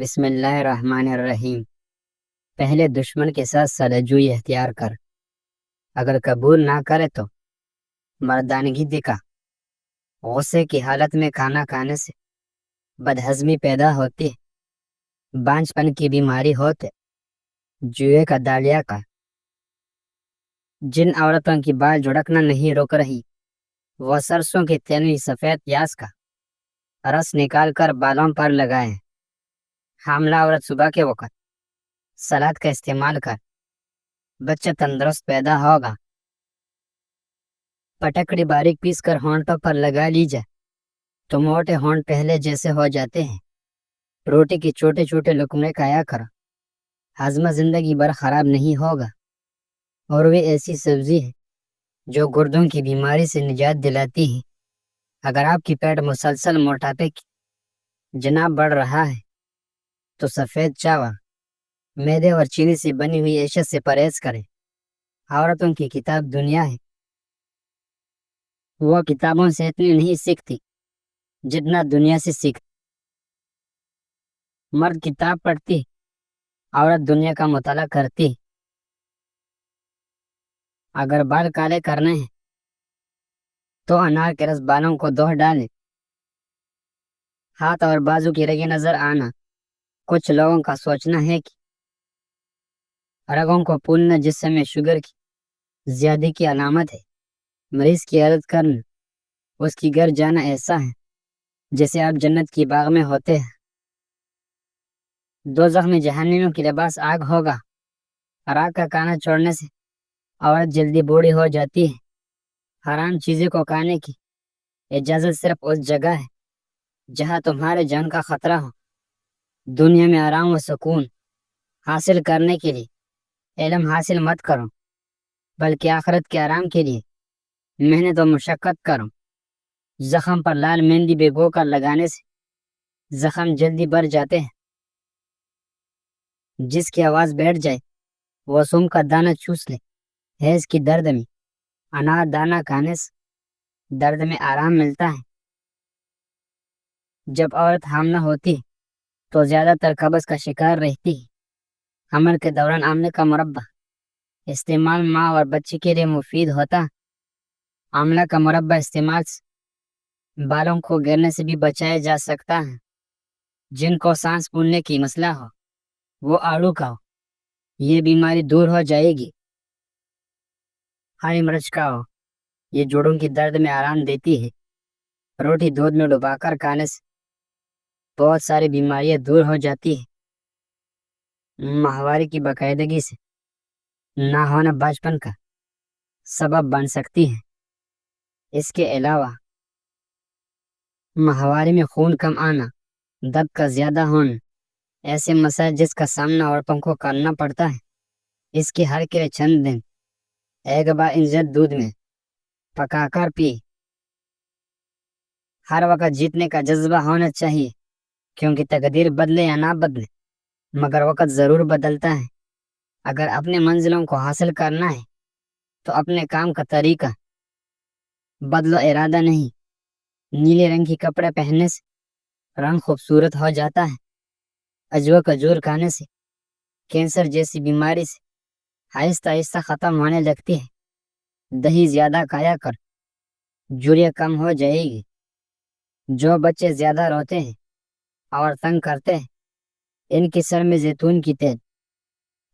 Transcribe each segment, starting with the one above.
بسم اللہ الرحمن الرحیم۔ پہلے دشمن کے ساتھ سلجوئی اختیار کر، اگر قبول نہ کرے تو مردانگی دکھا۔ غصے کی حالت میں کھانا کھانے سے بدہضمی پیدا ہوتی ہے، بانجھ پن کی بیماری ہوتے، جوئے کا دالیا کا۔ جن عورتوں کی بال جھڑکنا نہیں روک رہی، وہ سرسوں کی تیلوی سفید پیاز کا رس نکال کر بالوں پر لگائیں۔ حاملہ عورت صبح کے وقت سلاد کا استعمال کر، بچہ تندرست پیدا ہوگا۔ پٹکڑی باریک پیس کر ہونٹوں پر لگا لیجئے تو موٹے ہونٹ پہلے جیسے ہو جاتے ہیں۔ روٹی کی چھوٹے چھوٹے لقمے کھایا کرو، ہاضمہ زندگی بھر خراب نہیں ہوگا۔ اور وہ ایسی سبزی ہے جو گردوں کی بیماری سے نجات دلاتی ہے۔ اگر آپ کی پیٹ مسلسل موٹاپے کی جناب بڑھ رہا ہے تو سفید چاول، میدے اور چینی سے بنی ہوئی اشیاء سے پرہیز کریں۔ عورتوں کی کتاب دنیا ہے، وہ کتابوں سے اتنی نہیں سیکھتی جتنا دنیا سے سیکھتی۔ مرد کتاب پڑھتی، عورت دنیا کا مطالعہ کرتی۔ اگر بال کالے کرنے ہیں تو انار کے رس بالوں کو دھو ڈالیں۔ ہاتھ اور بازو کی رگیں نظر آنا، کچھ لوگوں کا سوچنا ہے کہ رگوں کو پھولنا جسم میں شوگر کی زیادتی کی علامت ہے۔ مریض کی عیادت کرنا، اس کی گھر جانا ایسا ہے جیسے آپ جنت کی باغ میں ہوتے ہیں۔ دوزخ میں جہنمیوں کی لباس آگ ہوگا۔ راگ کا کھانا چھوڑنے سے عورت جلدی بوڑھی ہو جاتی ہے۔ حرام چیزیں کو کھانے کی اجازت صرف اس جگہ ہے جہاں تمہارے جان کا خطرہ ہو۔ دنیا میں آرام و سکون حاصل کرنے کے لیے علم حاصل مت کرو، بلکہ آخرت کے آرام کے لیے محنت و مشقت کرو۔ زخم پر لال مہندی بھگو کر لگانے سے زخم جلدی بھر جاتے ہیں۔ جس کی آواز بیٹھ جائے وہ سوم کا دانہ چوس لے۔ حیض کی درد میں انار دانہ کھانے سے درد میں آرام ملتا ہے۔ جب عورت حاملہ ہوتی ہے تو زیادہ تر قبض کا شکار رہتی ہے۔ حمل کے دوران آملے کا مربع استعمال ماں اور بچے کے لیے مفید ہوتا ہے۔ آملہ کا مربع استعمال سے بالوں کو گرنے سے بھی بچایا جا سکتا ہے۔ جن کو سانس پھولنے کی مسئلہ ہو وہ آڑو کھاؤ، یہ بیماری دور ہو جائے گی۔ ہری مرچ کھاؤ، یہ جوڑوں کی درد میں آرام دیتی ہے۔ روٹی دودھ میں ڈبا کر کھانے سے بہت ساری بیماریاں دور ہو جاتی ہیں۔ ماہواری کی باقاعدگی سے نہ ہونا بچپن کا سبب بن سکتی ہے۔ اس کے علاوہ ماہواری میں خون کم آنا، درد کا زیادہ ہونا، ایسے مسائل جس کا سامنا عورتوں کو کرنا پڑتا ہے۔ اس کے حل کے لیے چند دن ایک بار انجن دودھ میں پکا کر پی۔ ہر وقت جیتنے کا جذبہ ہونا چاہیے، کیونکہ تقدیر بدلے یا نہ بدلے مگر وقت ضرور بدلتا ہے۔ اگر اپنے منزلوں کو حاصل کرنا ہے تو اپنے کام کا طریقہ بدلو، ارادہ نہیں۔ نیلے رنگ کے کپڑے پہننے سے رنگ خوبصورت ہو جاتا ہے۔ اجوا کھجور کھانے سے کینسر جیسی بیماری سے آہستہ آہستہ ختم ہونے لگتی ہے۔ دہی زیادہ کھایا کر، جھریاں کم ہو جائے گی۔ جو بچے زیادہ روتے ہیں اور تنگ کرتے ہیں، ان کے سر میں زیتون کی تیل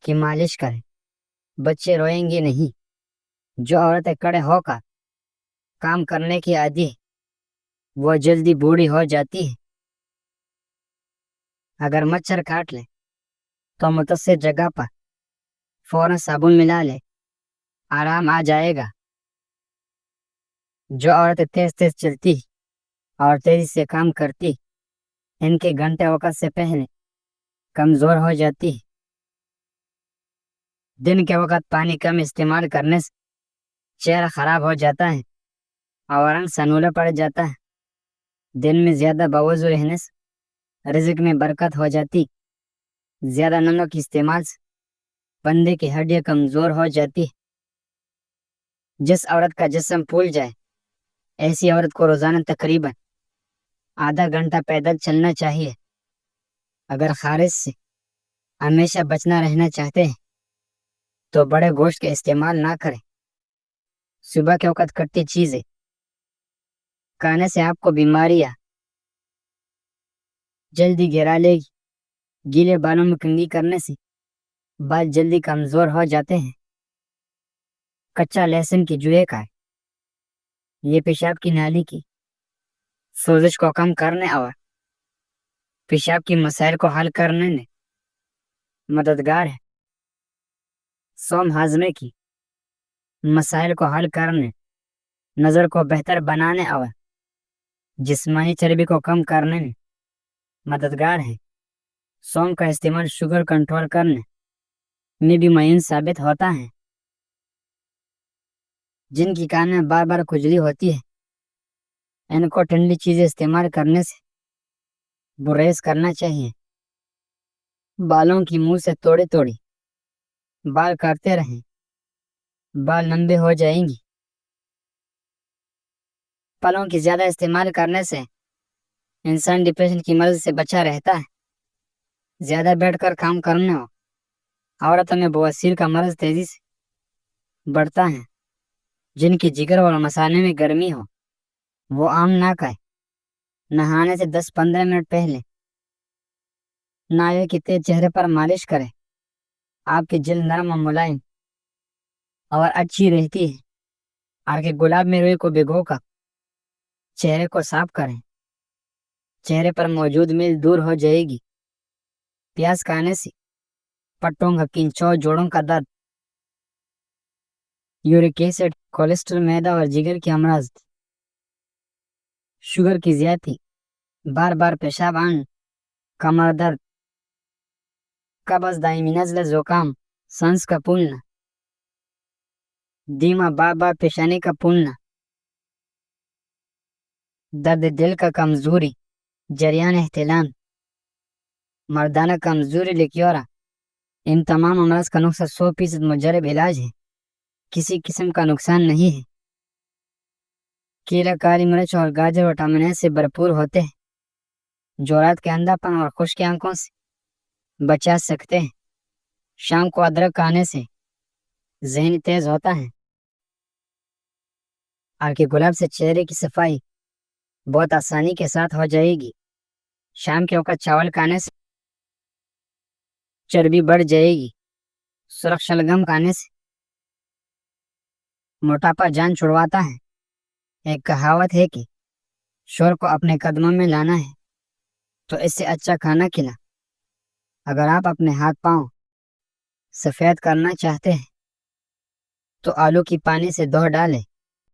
کی مالش کریں، بچے روئیں گے نہیں۔ جو عورتیں کھڑے ہو کر کام کرنے کی عادی ہے وہ جلدی بوڑھی ہو جاتی ہے۔ اگر مچھر کاٹ لے تو متاثر جگہ پر فوراً صابن ملا لے، آرام آ جائے گا۔ جو عورتیں تیز تیز چلتی اور تیزی سے کام کرتی، ان کے گھنٹے وقت سے پہلے کمزور ہو جاتی ہے۔ دن کے وقت پانی کم استعمال کرنے سے چہرہ خراب ہو جاتا ہے اور رنگ سنولا پڑ جاتا ہے۔ دن میں زیادہ باوضو رہنے سے رزق میں برکت ہو جاتی۔ زیادہ نمک کے استعمال سے بندے کی ہڈیاں کمزور ہو جاتی ہے۔ جس عورت کا جسم پھول جائے، ایسی عورت کو روزانہ تقریباً آدھا گھنٹہ پیدل چلنا چاہیے۔ اگر خارج سے ہمیشہ بچنا رہنا چاہتے ہیں تو بڑے گوشت کا استعمال نہ کریں۔ صبح کے وقت کٹی چیزیں کھانے سے آپ کو بیماریاں جلدی گرا لے گی۔ گیلے بالوں میں کنگھی کرنے سے بال جلدی کمزور ہو جاتے ہیں۔ کچا لہسن کی جوئے کھائیں۔ یہ پیشاب کی نالی کی سوزش کو کم کرنے اور پیشاب کی مسائل کو حل کرنے میں مددگار ہے۔ سوم ہاضمے کی مسائل کو حل کرنے، نظر کو بہتر بنانے اور جسمانی چربی کو کم کرنے میں مددگار ہے۔ سوم کا استعمال شوگر کنٹرول کرنے میں بھی معین ثابت ہوتا ہے۔ جن کی کان میں بار بار کھجلی ہوتی ہے ان کو ٹھنڈی چیزیں استعمال کرنے سے گریز کرنا چاہیے۔ بالوں کی منہ سے توڑی توڑی بال کاٹتے رہیں، بال لمبے ہو جائیں گی۔ پھلوں کی زیادہ استعمال کرنے سے انسان ڈپریشن کی مرض سے بچا رہتا ہے۔ زیادہ بیٹھ کر کام کرنے ہو عورتوں میں بواسیر کا مرض تیزی سے بڑھتا ہے۔ جن کی جگر اور مثانے میں گرمی ہو وہ آم نہ کھائے۔ نہانے سے 10-15 منٹ پہلے ناریل کی تیل چہرے پر مالش کرے۔ آپ کی جلد نرم و ملائم اور اچھی رہتی ہے۔ اور کہ گلاب میں روئی کو بھگو کر چہرے کو صاف کریں، چہرے پر موجود میل دور ہو جائے گی۔ پیاز کھانے سے پٹوں کا کنچو، جوڑوں کا درد، یورک ایسڈ، کولیسٹرول، معدہ اور جگر کے امراض، شوگر کی زیادتی، بار بار پیشاب آنا، کمر درد، قبض، دائمی نزلہ، زکام، سانس کا پھولنا، دھیما بار بار پیشانی کا پھولنا، درد دل کا کمزوری، جریان احتلام، مردانہ کمزوری، لیکیورا، ان تمام امراض کا نسخہ 100% مجرب علاج ہے، کسی قسم کا نقصان نہیں ہے۔ کیلا، کالی مرچ اور گاجر وٹامن اے سے بھرپور ہوتے ہیں جو رات کے اندھا پن اور خشک آنکھوں سے بچا سکتے ہیں۔ شام کو ادرک کھانے سے ذہن تیز ہوتا ہے۔ اور کہ گلاب سے چہرے کی صفائی بہت آسانی کے ساتھ ہو جائے گی۔ شام کے وقت چاول کھانے سے چربی بڑھ جائے گی۔ سرخ شلگم کھانے سے موٹاپا جان چھڑواتا ہے۔ ایک کہاوت ہے کہ شور کو اپنے قدموں میں لانا ہے تو اس سے اچھا کھانا کھلا۔ اگر آپ اپنے ہاتھ پاؤں سفید کرنا چاہتے ہیں تو آلو کی پانی سے دھو ڈالیں۔